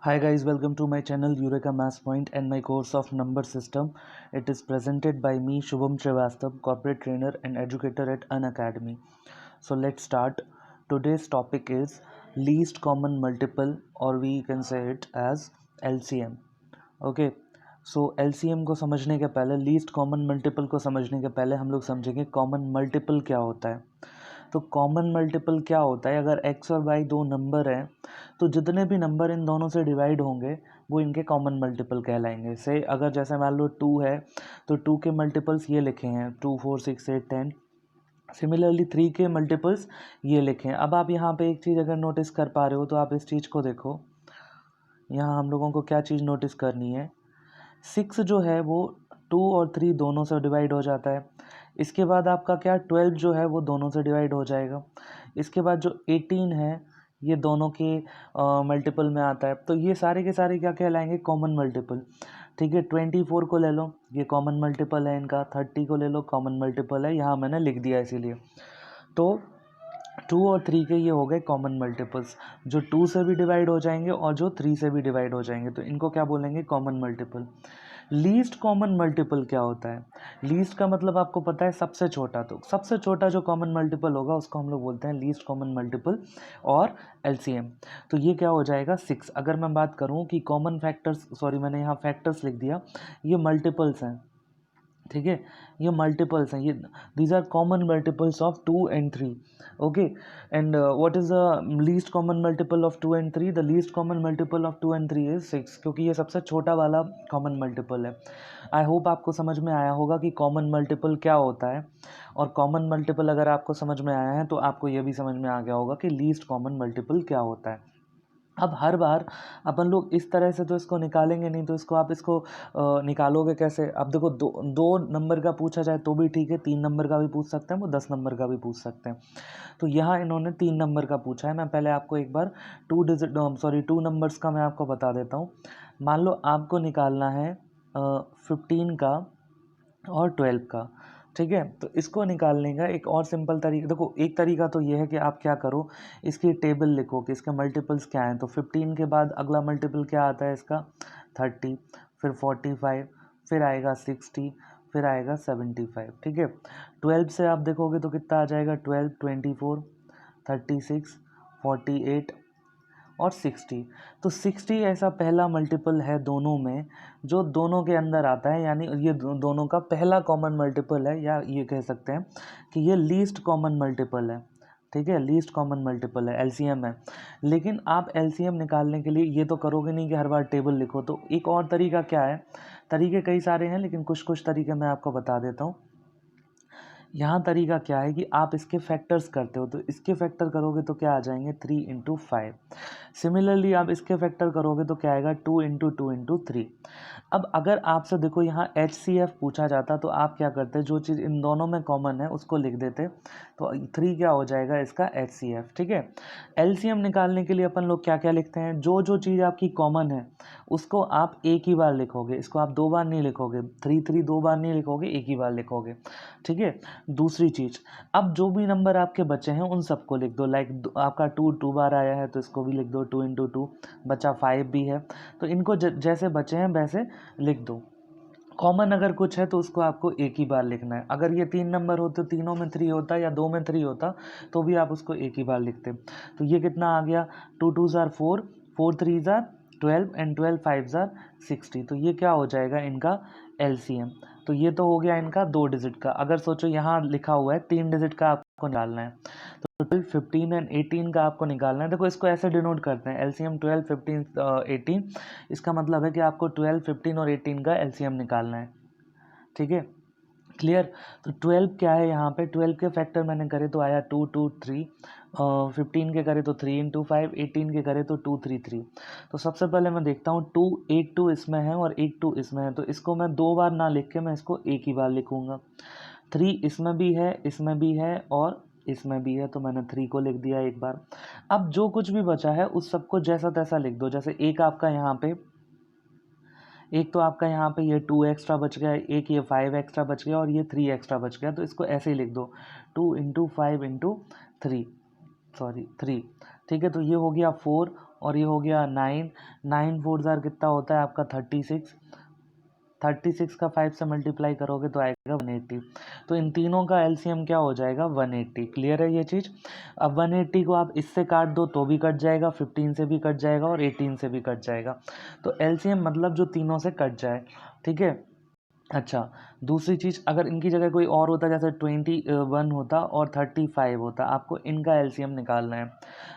Hi guys, welcome to my channel Eureka Mass Point and my course of number system. It is presented by me Shubham Srivastava, corporate trainer and educator at Unacademy. So let's start. Today's topic is least common multiple, or we can say it as LCM. Okay. So LCM को समझने के पहले, least common multiple को समझने के पहले हम लोग समझेंगे कॉमन मल्टीपल क्या होता है। तो कॉमन मल्टीपल क्या होता है, अगर x और y दो नंबर हैं तो जितने भी नंबर इन दोनों से डिवाइड होंगे वो इनके कॉमन मल्टीपल कहलाएंगे। से अगर जैसे मान लो 2 है तो 2 के मल्टीपल्स ये लिखे हैं 2 4 6 8 10। सिमिलरली 3 के मल्टीपल्स ये लिखे हैं। अब आप यहाँ पे एक चीज़ अगर नोटिस कर पा रहे हो तो आप इस चीज़ को देखो, यहाँ हम लोगों को क्या चीज़ नोटिस करनी है। 6 जो है वो 2 और 3 दोनों से डिवाइड हो जाता है। इसके बाद आपका क्या 12 जो है वो दोनों से डिवाइड हो जाएगा। इसके बाद जो 18 है ये दोनों के मल्टीपल में आता है। तो ये सारे के सारे क्या कहलाएंगे, कॉमन मल्टीपल। ठीक है, 24 को ले लो, ये कॉमन मल्टीपल है इनका। 30 को ले लो, कॉमन मल्टीपल है, यहाँ मैंने लिख दिया इसीलिए। तो 2 और 3 के ये हो गए कॉमन मल्टीपल्स, जो 2 से भी डिवाइड हो जाएंगे और जो 3 से भी डिवाइड हो जाएंगे, तो इनको क्या बोलेंगे, common multiple. Least common multiple क्या होता है, लीस्ट का मतलब आपको पता है सबसे छोटा। तो सबसे छोटा जो कॉमन मल्टीपल होगा उसको हम लोग बोलते हैं लीस्ट कॉमन मल्टीपल और एलसीएम। तो ये क्या हो जाएगा 6। अगर मैं बात करूँ कि कॉमन फैक्टर्स, सॉरी मैंने यहाँ फैक्टर्स लिख दिया, ये मल्टीपल्स हैं। ठीक है, ये मल्टीपल्स हैं, ये these are common multiples of 2 and 3। Okay, and what is the least common multiple of 2 and 3? The least common multiple of 2 and 3 is 6, क्योंकि ये सबसे छोटा वाला कॉमन मल्टीपल है। आई होप आपको समझ में आया होगा कि कॉमन मल्टीपल क्या होता है, और कॉमन मल्टीपल अगर आपको समझ में आया है तो आपको ये भी समझ में आ गया होगा कि लीस्ट कॉमन मल्टीपल क्या होता है। अब हर बार अपन लोग इस तरह से तो इसको निकालेंगे नहीं, तो इसको निकालोगे कैसे। अब देखो, दो दो नंबर का पूछा जाए तो भी ठीक है, 3 नंबर का भी पूछ सकते हैं, वो 10 नंबर का भी पूछ सकते हैं। तो यहाँ इन्होंने 3 नंबर का पूछा है। मैं पहले आपको एक बार 2 नंबर्स का मैं आपको बता देता हूँ। मान लो आपको निकालना है 15 का और 12 का। ठीक है, तो इसको निकालने का एक और सिंपल तरीका, देखो एक तरीका तो ये है कि आप क्या करो, इसकी टेबल लिखो कि इसके मल्टीपल्स क्या हैं। तो 15 के बाद अगला मल्टीपल क्या आता है इसका, 30, फिर 45, फिर आएगा 60, फिर आएगा 75। ठीक है, 12 से आप देखोगे तो कितना आ जाएगा, 12, 24, 36, 48 और 60। तो 60 ऐसा पहला मल्टीपल है दोनों में जो दोनों के अंदर आता है, यानी ये दोनों का पहला कॉमन मल्टीपल है, या ये कह सकते हैं कि ये लीस्ट कॉमन मल्टीपल है। ठीक है, लीस्ट कॉमन मल्टीपल है, एलसीएम है। लेकिन आप एलसीएम निकालने के लिए ये तो करोगे नहीं कि हर बार टेबल लिखो। तो एक और तरीका क्या है, तरीके कई सारे हैं लेकिन कुछ कुछ तरीके मैं आपको बता देता हूँ। यहाँ तरीका क्या है कि आप इसके फैक्टर्स करते हो, तो इसके फैक्टर करोगे तो क्या आ जाएंगे, 3 × 5। सिमिलरली आप इसके फैक्टर करोगे तो क्या आएगा, 2 × 2 × 3। अब अगर आपसे देखो यहाँ HCF पूछा जाता तो आप क्या करते, जो चीज़ इन दोनों में कॉमन है उसको लिख देते, तो 3 क्या हो जाएगा इसका HCF। ठीक है, LCM निकालने के लिए अपन लोग क्या क्या लिखते हैं, जो जो चीज़ आपकी कॉमन है उसको आप एक ही बार लिखोगे, इसको आप 2 बार नहीं लिखोगे, 3 2 बार नहीं लिखोगे, एक ही बार लिखोगे। ठीक है, दूसरी चीज़, अब जो भी नंबर आपके बचे हैं उन सबको लिख दो। लाइक आपका 2 बार आया है तो इसको भी लिख दो, 2 × 2, बचा 5 भी है तो इनको जैसे बचे हैं वैसे लिख दो। कॉमन अगर कुछ है तो उसको आपको एक ही बार लिखना है। अगर ये 3 नंबर होते, तीनों में 3 होता या 2 में 3 होता तो भी आप उसको एक ही बार लिखते। तो ये कितना आ गया, 2 2 ज़ार 4, 4 3 ज़ार 12 एंड 12 5 ज़ार 60। तो ये क्या हो जाएगा इनका LCM। तो ये तो हो गया इनका 2 डिजिट का। अगर सोचो यहाँ लिखा हुआ है 3 डिजिट का आपको निकालना है, तो 12 15 एंड 18 का आपको निकालना है। देखो इसको ऐसे डिनोट करते हैं, LCM 12 15 18। इसका मतलब है कि आपको 12 15 और 18 का LCM निकालना है। ठीक है, क्लियर। तो 12 क्या है, यहाँ पे 12 के फैक्टर मैंने करे तो आया 2 2 3, 15 के करे तो 3 × 5, 18 के करे तो 2 3 3। तो सबसे पहले मैं देखता हूँ 2 एक 2 इसमें है और एक 2 इसमें है, तो इसको मैं 2 बार ना लिख के मैं इसको एक ही बार लिखूँगा। 3 इसमें भी है, इसमें भी है और इसमें भी है, तो मैंने 3 को लिख दिया एक बार। अब जो कुछ भी बचा है उस सबको जैसा तैसा लिख दो। जैसे एक आपका यहाँ पे, एक तो आपका यहाँ पे ये 2 एक्स्ट्रा बच गया, एक ये 5 एक्स्ट्रा बच गया और ये 3 एक्स्ट्रा बच गया, तो इसको ऐसे ही लिख दो, 2 × 5 × 3, सॉरी 3। ठीक है, तो ये हो गया 4 और ये हो गया 9, 9 4 ज़ार कितना होता है आपका 36, 36 का 5 से मल्टीप्लाई करोगे तो आएगा 180। तो इन तीनों का एलसीएम क्या हो जाएगा 180। क्लियर है ये चीज़। अब 180 को आप इससे काट दो तो भी कट जाएगा, 15 से भी कट जाएगा और 18 से भी कट जाएगा। तो एलसीएम मतलब जो तीनों से कट जाए। ठीक है। अच्छा, दूसरी चीज़, अगर इनकी जगह कोई और होता जैसे 21 होता और 35 होता, आपको इनका एलसीएम निकालना है।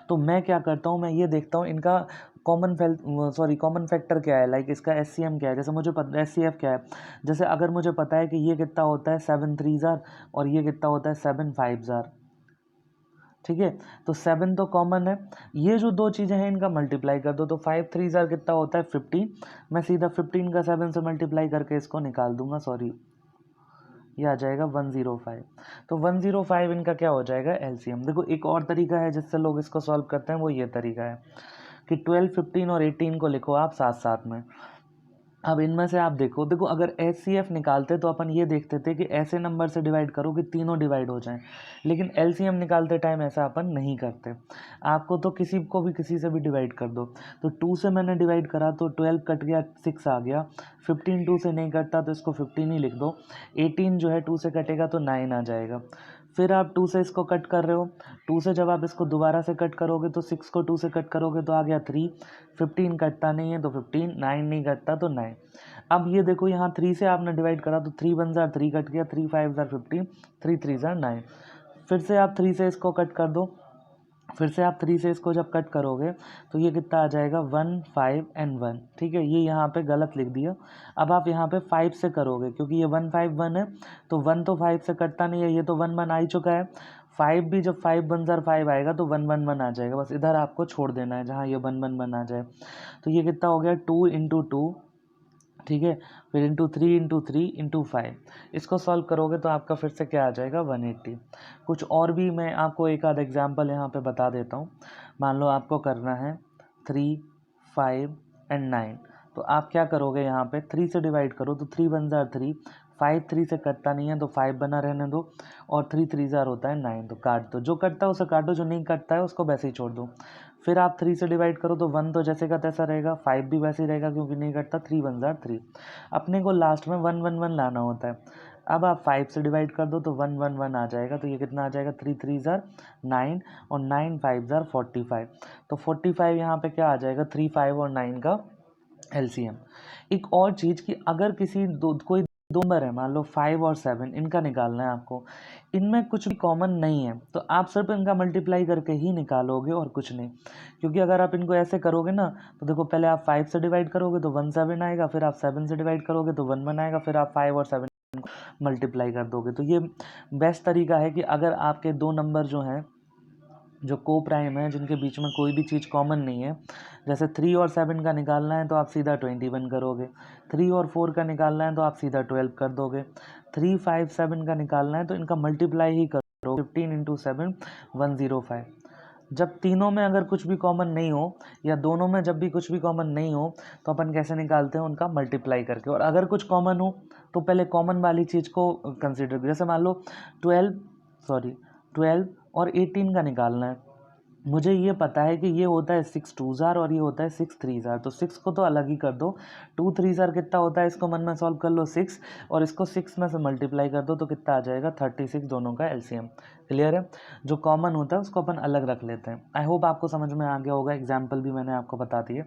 तो मैं क्या करता हूँ, मैं ये देखता हूँ इनका कॉमन फैक्टर क्या है, लाइक इसका एससीएम क्या है। जैसे मुझे पता एससीएफ क्या है, जैसे अगर मुझे पता है कि ये कितना होता है 7 3 ज़ार और ये कितना होता है 7 5 ज़ार। ठीक है, तो 7 तो कॉमन है, ये जो दो चीज़ें हैं इनका मल्टीप्लाई कर दो तो 5 3 ज़ार कितना होता है 15। मैं सीधा 15 का 7 से मल्टीप्लाई करके इसको निकाल दूंगा, सॉरी ये आ जाएगा 105। तो 105 इनका क्या हो जाएगा एलसीएम। देखो एक और तरीका है जिससे लोग इसको सॉल्व करते हैं, वो ये तरीका है कि 12 15 और 18 को लिखो आप साथ साथ में। अब इनमें से आप देखो देखो अगर एचसीएफ निकालते तो अपन ये देखते थे कि ऐसे नंबर से डिवाइड करो कि तीनों डिवाइड हो जाएं, लेकिन एलसीएम निकालते टाइम ऐसा अपन नहीं करते। आपको तो किसी को भी किसी से भी डिवाइड कर दो। तो 2 से मैंने डिवाइड करा तो 12 कट गया 6 आ गया, 15 2 से नहीं कटता तो इसको 15 ही लिख दो, 18 जो है 2 से कटेगा तो 9 आ जाएगा। फिर आप 2 से इसको कट कर रहे हो, 2 से जब आप इसको दोबारा से कट करोगे तो 6 को 2 से कट करोगे तो आ गया 3, 15 कटता नहीं है तो 15, 9 नहीं कटता तो 9। अब ये देखो यहाँ 3 से आपने डिवाइड करा तो 3 1 ज़ार 3 कट गया, 3 5 ज़ार 15, 3 3 ज़ार 9। फिर से आप 3 से इसको कट कर दो, फिर से आप 3 से इसको जब कट करोगे तो ये कितना आ जाएगा 1 5 एंड 1। ठीक है, ये यहाँ पे गलत लिख दिया। अब आप यहाँ पे 5 से करोगे क्योंकि ये 1 5 1 है, तो 1 तो 5 से कटता नहीं है, ये तो 1 1 आ ही चुका है। 5 भी जब 5 1 ज़ार 5 आएगा तो 1 1 1 आ जाएगा, बस इधर आपको छोड़ देना है जहाँ ये 1 1 1 आ जाए। तो ये कितना हो गया 2 इंटू 2, ठीक है, फिर इंटू 3 इंटू 3 इंटू 5। इसको सॉल्व करोगे तो आपका फिर से क्या आ जाएगा 180। कुछ और भी मैं आपको एक आध एग्जाम्पल यहाँ पे बता देता हूँ। मान लो आपको करना है 3 5 एंड 9, तो आप क्या करोगे यहाँ पे 3 से डिवाइड करो तो 3 1 ज़ार 3, 5 3 से कटता नहीं है तो 5 बना रहने दो, और 3 3 ज़ार होता है 9, तो काट दो, जो कटता है उसे काटो, जो नहीं कटता है उसको वैसे ही छोड़ दो। फिर आप 3 से डिवाइड करो तो 1 तो जैसे का तैसा रहेगा, 5 भी वैसे ही रहेगा क्योंकि नहीं कटता, 3 1 ज़ार 3। अपने को लास्ट में 1 1 1 लाना होता है। अब आप 5 से डिवाइड कर दो तो 1 1 1 आ जाएगा, तो ये कितना आ जाएगा 3 3 ज़ार 9 और 9 5 ज़ार 45। तो 45 यहाँ पे क्या आ जाएगा 3 5 और 9 का एलसीएम। एक और चीज़ कि अगर किसी कोई दो नंबर है, मान लो 5 और 7, इनका निकालना है आपको, इनमें कुछ भी कॉमन नहीं है तो आप सिर्फ इनका मल्टीप्लाई करके ही निकालोगे और कुछ नहीं। क्योंकि अगर आप इनको ऐसे करोगे ना तो देखो पहले आप 5 से डिवाइड करोगे तो 1 7 आएगा, फिर आप 7 से डिवाइड करोगे तो 1 1 आएगा, फिर आप 5 और 7 मल्टीप्लाई कर दोगे। तो ये बेस्ट तरीका है कि अगर आपके दो नंबर जो हैं जो को प्राइम है, जिनके बीच में कोई भी चीज़ कॉमन नहीं है, जैसे 3 और 7 का निकालना है तो आप सीधा 21 करोगे, 3 और 4 का निकालना है तो आप सीधा 12 कर दोगे, 3 5 7 का निकालना है तो इनका मल्टीप्लाई ही करो, 15 इंटू 7 105। जब तीनों में अगर कुछ भी कॉमन नहीं हो या दोनों में जब भी कुछ भी कॉमन नहीं हो तो अपन कैसे निकालते हैं उनका मल्टीप्लाई करके, और अगर कुछ कॉमन हो तो पहले कॉमन वाली चीज़ को कंसिडर करो। जैसे मान लो 12 और 18 का निकालना है, मुझे ये पता है कि ये होता है 6 2 ज़ार और ये होता है 6 3 ज़ार, तो 6 को तो अलग ही कर दो, 2 3 ज़ार कितना होता है इसको मन में सॉल्व कर लो 6, और इसको 6 में से मल्टीप्लाई कर दो तो कितना आ जाएगा 36, दोनों का एलसीएम। क्लियर है। जो कॉमन होता है उसको अपन अलग रख लेते हैं। आई होप आपको समझ में आ गया होगा, एग्जाम्पल भी मैंने आपको बता दिए।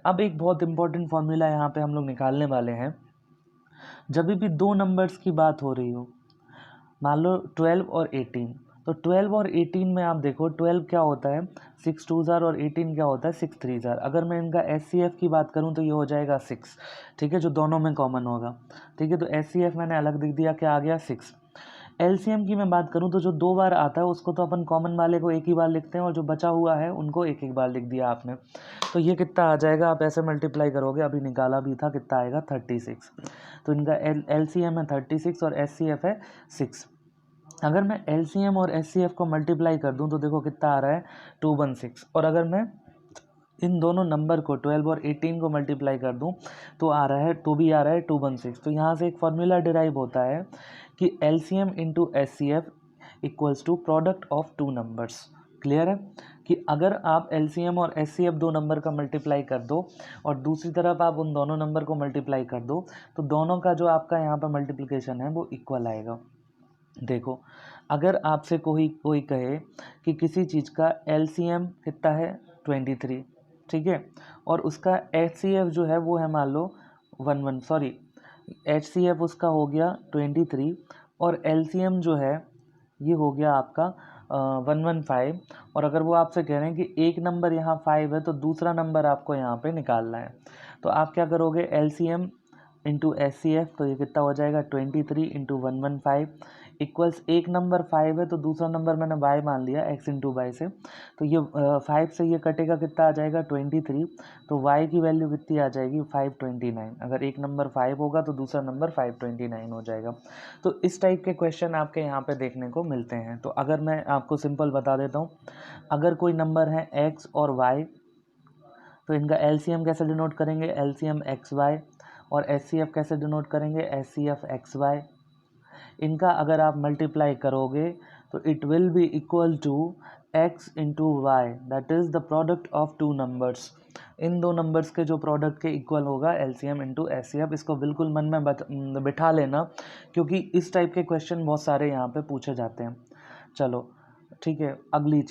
अब एक बहुत इंपॉर्टेंट फॉर्मूला यहाँ पे हम लोग निकालने वाले हैं। जब भी दो नंबर्स की बात हो रही हो, मान लो 12 और 18, तो 12 और 18 में आप देखो 12 क्या होता है 6 2 ज़ार और 18 क्या होता है 6 3 ज़ार। अगर मैं इनका एचसीएफ की बात करूं तो ये हो जाएगा 6, ठीक है, जो दोनों में कॉमन होगा। ठीक है, तो एचसीएफ मैंने अलग लिख दिया, क्या आ गया 6। एलसीएम की मैं बात करूं तो जो दो बार आता है उसको तो अपन कॉमन वाले को एक ही बार लिखते हैं और जो बचा हुआ है उनको एक एक बार लिख दिया आपने। तो ये कितना आ जाएगा, आप ऐसे मल्टीप्लाई करोगे, अभी निकाला भी था, कितना आएगा 36। तो इनका एलसीएम है 36 और एचसीएफ है 6। अगर मैं एलसीएम और एचसीएफ को मल्टीप्लाई कर दूं तो देखो कितना आ रहा है 216, और अगर मैं इन दोनों नंबर को 12 और 18 को मल्टीप्लाई कर दूं तो आ रहा है, तो भी आ रहा है 216। तो यहाँ से एक फॉर्मूला डिराइव होता है कि LCM into HCF equals to product of two numbers. Clear है कि अगर आप एलसीएम और एचसीएफ दो नंबर का मल्टीप्लाई कर दो और दूसरी तरफ आप उन दोनों नंबर को मल्टीप्लाई कर दो तो दोनों का जो आपका यहाँ पर मल्टीप्लिकेशन है वो इक्वल आएगा। देखो, अगर आपसे कोई कोई कहे कि किसी चीज़ का एलसीएम कितना है 23, ठीक है, और उसका एचसीएफ जो है वो है मान लो 11, सॉरी एचसीएफ उसका हो गया 23 और एलसीएम जो है ये हो गया आपका 115। और अगर वो आपसे कह रहे हैं कि एक नंबर यहाँ 5 है तो दूसरा नंबर आपको यहाँ पे निकालना है, तो आप क्या करोगे, एलसीएम इंटू एचसीएफ, तो ये कितना हो जाएगा 23 इंटू 115 इक्वल्स एक नंबर 5 है तो दूसरा नंबर मैंने y मान लिया x इंटू वाई से, तो ये 5 से ये कटेगा कितना आ जाएगा 23, तो y की वैल्यू कितनी आ जाएगी 529। अगर एक नंबर 5 होगा तो दूसरा नंबर 529 हो जाएगा। तो इस टाइप के क्वेश्चन आपके यहाँ पे देखने को मिलते हैं। तो अगर मैं आपको सिंपल बता देता हूँ, अगर कोई नंबर है x और y तो इनका एलसीएम कैसे डिनोट करेंगे, एलसीएम एक्स वाई, और एचसीएफ कैसे डिनोट करेंगे, एचसीएफ एक्स वाई। इनका अगर आप मल्टीप्लाई करोगे तो it will be equal to x into Y, that is the product of two numbers. इन दो नंबर्स के जो प्रोडक्ट के इक्वल होगा एलसीएम इंटू एचसीएफ। इसको बिल्कुल मन में बिठा लेना क्योंकि इस टाइप के क्वेश्चन बहुत सारे यहाँ पे पूछे जाते हैं। चलो ठीक है, अगली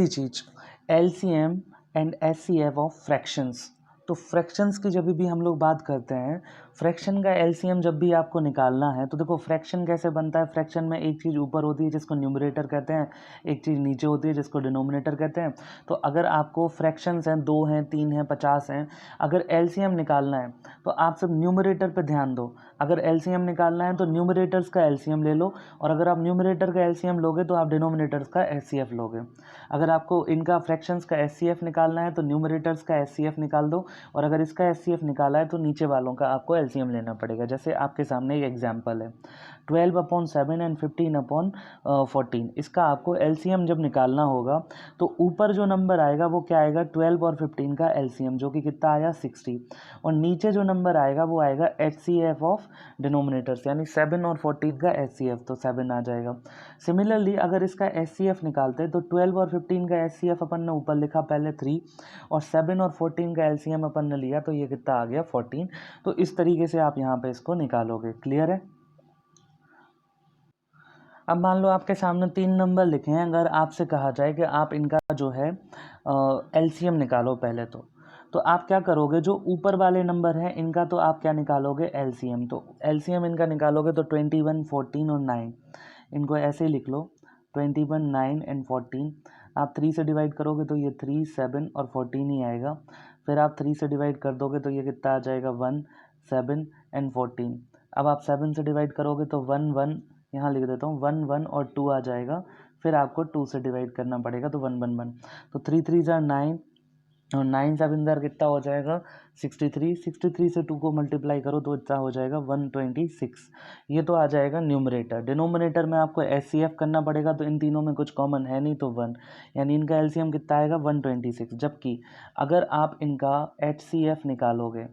चीज़ LCM and HCF of fractions. तो फ्रैक्शंस की जब भी हम लोग बात करते हैं, फ्रैक्शन का एलसीएम जब भी आपको निकालना है तो देखो फ्रैक्शन कैसे बनता है। फ्रैक्शन में एक चीज़ ऊपर होती है जिसको न्यूमरेटर कहते हैं, एक चीज़ नीचे होती है जिसको डिनोमिनेटर कहते हैं। तो अगर आपको फ्रैक्शंस हैं 2 हैं 3 हैं 50 हैं, अगर एलसीएम निकालना है तो आप सब न्यूमरेटर पे ध्यान दो। अगर एलसीएम निकालना है तो न्यूमरेटर्स का एलसीएम ले लो, और अगर आप न्यूमरेटर का एलसीएम लोगे तो आप डिनोमिनेटर्स का एचसीएफ लोगे। अगर आपको इनका फ्रैक्शंस का एचसीएफ निकालना है तो न्यूमरेटर्स का एचसीएफ निकाल दो, और अगर इसका एचसीएफ निकाला है तो नीचे वालों का आपको एलसीएम लेना पड़ेगा। जैसे आपके सामने एक एग्जांपल है 12/7 एंड 15/14। इसका आपको एलसीएम जब निकालना होगा तो ऊपर जो नंबर आएगा वो क्या आएगा 12 और 15 का एलसीएम, जो कि कितना आया 60, और नीचे जो नंबर आएगा वो आएगा एचसीएफ ऑफ डिनोमिनेटर्स, यानी 7 और 14 का एचसीएफ, तो 7 आ जाएगा। सिमिलरली अगर इसका एचसीएफ निकालते हैं तो 12 और 15 का एचसीएफ अपन ने ऊपर लिखा पहले 3, और 7 और 14 का एलसीएम अपन ने लिया तो ये कितना आ गया 14। तो इस तरीके से आप यहाँ पे इसको निकालोगे। क्लियर है? अब मान लो आपके सामने 3 नंबर लिखे हैं, अगर आपसे कहा जाए कि आप इनका जो है एलसीएम निकालो पहले, तो आप क्या करोगे, जो ऊपर वाले नंबर हैं इनका तो आप क्या निकालोगे एलसीएम। तो एलसीएम इनका निकालोगे तो 21, 14 और 9, इनको ऐसे ही लिख लो 21, 9 एंड 14। आप 3 से डिवाइड करोगे तो ये 3, 7 और 14 ही आएगा। फिर आप 3 से डिवाइड कर दोगे तो ये कितना आ जाएगा 1, 7 एंड 14। अब आप 7 से डिवाइड करोगे तो 1, 1 यहाँ लिख देता हूँ, 1, 1 और 2 आ जाएगा। फिर आपको 2 से डिवाइड करना पड़ेगा तो 1, 1, 1, तो 3, 3 ज़ार 9 और 9 7 ज़ार कितना हो जाएगा 63। 63 से 2 को मल्टीप्लाई करो तो इतना हो जाएगा 126। ये तो आ जाएगा न्यूमरेटर। डिनोमिनेटर में आपको एचसीएफ करना पड़ेगा, तो इन तीनों में कुछ कॉमन है नहीं तो 1, यानी इनका एलसीएम कितना आएगा 126। जबकि अगर आप इनका एचसीएफ निकालोगे,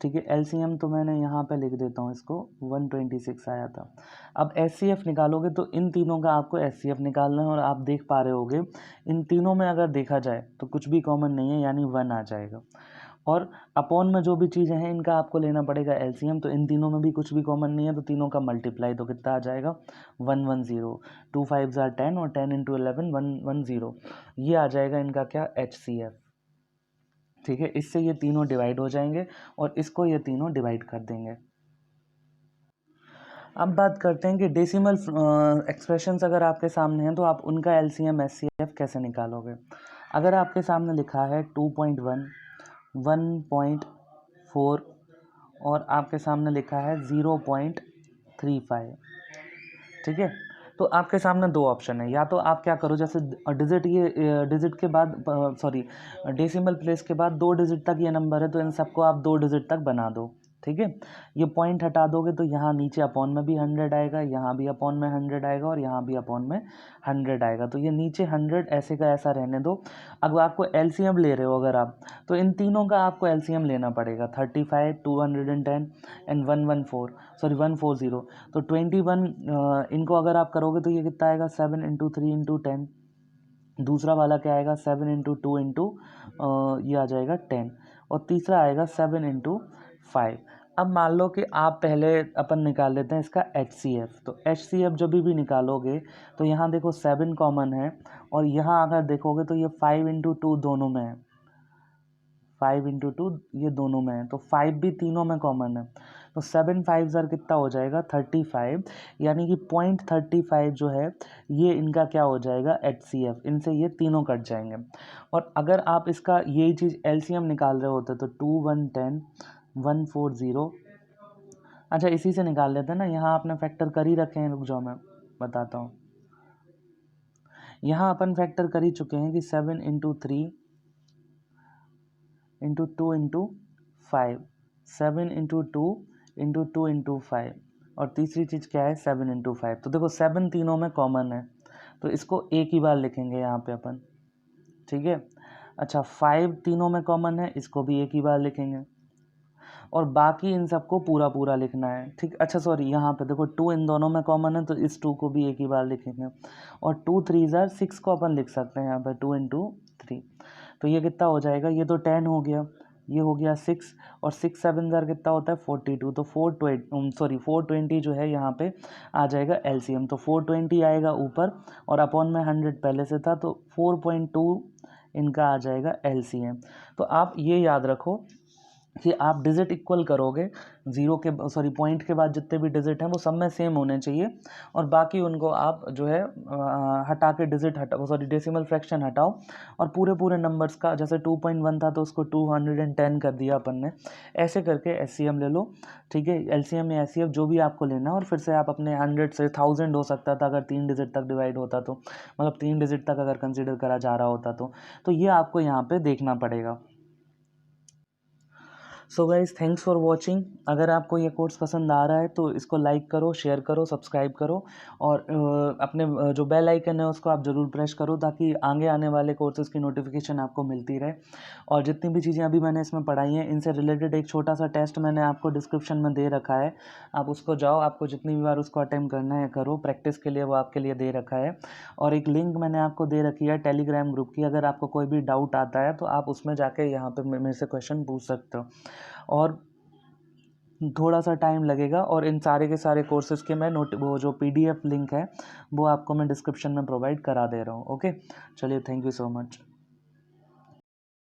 ठीक है, एलसीएम तो मैंने यहाँ पे लिख देता हूँ इसको 126 आया था। अब एचसीएफ निकालोगे तो इन तीनों का आपको एचसीएफ निकालना है, और आप देख पा रहे होगे इन तीनों में अगर देखा जाए तो कुछ भी कॉमन नहीं है, यानी 1 आ जाएगा। और अपॉन में जो भी चीज़ें हैं इनका आपको लेना पड़ेगा एलसीएम, तो इन तीनों में भी कुछ भी कॉमन नहीं है तो तीनों का मल्टीप्लाई, तो कितना आ जाएगा 110। 2 5 ज़ार 10 और 10 इंटू 11 110। ये आ जाएगा इनका क्या एचसीएफ। ठीक है, इससे ये तीनों डिवाइड हो जाएंगे और इसको ये तीनों डिवाइड कर देंगे। अब बात करते हैं कि डेसिमल एक्सप्रेशंस अगर आपके सामने हैं तो आप उनका एलसीएम एचसीएफ कैसे निकालोगे। अगर आपके सामने लिखा है 2.1, 1.4 और आपके सामने लिखा है 0.35, ठीक है, तो आपके सामने दो ऑप्शन है। या तो आप क्या करो, जैसे डिजिट के बाद डेसिमल प्लेस के बाद 2 डिजिट तक ये नंबर है तो इन सबको आप 2 डिजिट तक बना दो, ठीक है। ये पॉइंट हटा दोगे तो यहाँ नीचे अपॉन में भी 100 आएगा, यहाँ भी अपॉन में 100 आएगा और यहाँ भी अपॉन में 100 आएगा। तो ये नीचे 100 ऐसे का ऐसा रहने दो। अब आपको एलसीएम ले रहे हो अगर आप, तो इन तीनों का आपको एलसीएम लेना पड़ेगा, 35, 210 एंड 140। तो 21 इनको अगर आप करोगे तो ये कितना आएगा, 7 × 3 × 10। दूसरा वाला क्या आएगा, 7 × 2 ये आ जाएगा 10। और तीसरा आएगा 7 × 5। अब मान लो कि आप पहले अपन निकाल लेते हैं इसका HCF। तो HCF जब भी निकालोगे तो यहाँ देखो 7 कॉमन है और यहाँ अगर देखोगे तो ये 5 × 2 दोनों में है, 5 × 2 ये दोनों में है, तो 5 भी तीनों में कॉमन है। तो 7 5 ज़र कितना हो जाएगा, 35। यानी कि 0.35 जो है ये इनका क्या हो जाएगा, HCF। इनसे ये तीनों कट जाएंगे। और अगर आप इसका यही चीज़ LCM निकाल रहे होते तो 2 1 10 140। अच्छा इसी से निकाल लेते हैं ना, यहाँ आपने फैक्टर कर ही रखे हैं, रुक जाओ मैं बताता हूँ। यहाँ अपन फैक्टर कर ही चुके हैं कि 7 × 3 × 2 × 5, 7 × 2 × 2 × 5, और तीसरी चीज़ क्या है, 7 × 5। तो देखो 7 तीनों में कॉमन है तो इसको एक ही बार लिखेंगे यहाँ पे अपन, ठीक है। अच्छा 5 तीनों में कॉमन है, इसको भी एक ही बार लिखेंगे और बाकी इन सबको पूरा पूरा लिखना है, ठीक। अच्छा सॉरी, यहाँ पे देखो 2 इन दोनों में कॉमन है तो इस 2 को भी एक ही बार लिखेंगे। और 2 3 ज़र 6 को अपन लिख सकते हैं यहाँ पे 2 × 3। तो ये कितना हो जाएगा, ये तो 10 हो गया, ये हो गया 6, और 6 7 ज़र कितना होता है, 42। तो 420 जो है यहाँ पे आ जाएगा LCM। तो 420 आएगा ऊपर और अपॉन में 100 पहले से था, तो 4.2 इनका आ जाएगा LCM। तो आप ये याद रखो कि आप डिजिट इक्वल करोगे, पॉइंट के बाद जितने भी डिजिट हैं वो सब में सेम होने चाहिए, और बाकी उनको आप जो है हटा के डिजिट हटाओ, डेसिमल फ्रैक्शन हटाओ, और पूरे पूरे नंबर्स का, जैसे 2.1 था तो उसको 210 कर दिया अपन ने, ऐसे करके LCM ले लो, ठीक है। LCM या HCF जो भी आपको लेना, और फिर से आप अपने 100 से 1000 हो सकता था अगर 3 डिजिट तक डिवाइड होता तो, मतलब 3 डिजिट तक अगर कंसिडर करा जा रहा होता तो ये आपको यहाँ पे देखना पड़ेगा। So guys, thanks for watching. अगर आपको ये कोर्स पसंद आ रहा है तो इसको लाइक करो, शेयर करो, सब्सक्राइब करो, और अपने जो बेल आइकन है उसको आप ज़रूर प्रेस करो ताकि आगे आने वाले कोर्सेज की नोटिफिकेशन आपको मिलती रहे। और जितनी भी चीज़ें अभी मैंने इसमें पढ़ाई हैं इनसे रिलेटेड एक छोटा सा टेस्ट मैंने आपको डिस्क्रिप्शन में दे रखा है, आप उसको जाओ, आपको जितनी भी बार उसको अटेम्प्ट करना है करो, प्रैक्टिस के लिए वो आपके लिए दे रखा है। और एक लिंक मैंने आपको दे रखी है टेलीग्राम ग्रुप की, अगर आपको कोई भी डाउट आता है तो आप उसमें जाके यहाँ पे मेरे से क्वेश्चन पूछ सकते हो। और थोड़ा सा टाइम लगेगा, और इन सारे के सारे कोर्सेज़ के मैं वो जो PDF लिंक है वो आपको मैं डिस्क्रिप्शन में प्रोवाइड करा दे रहा हूँ। ओके, चलिए, थैंक यू सो मच।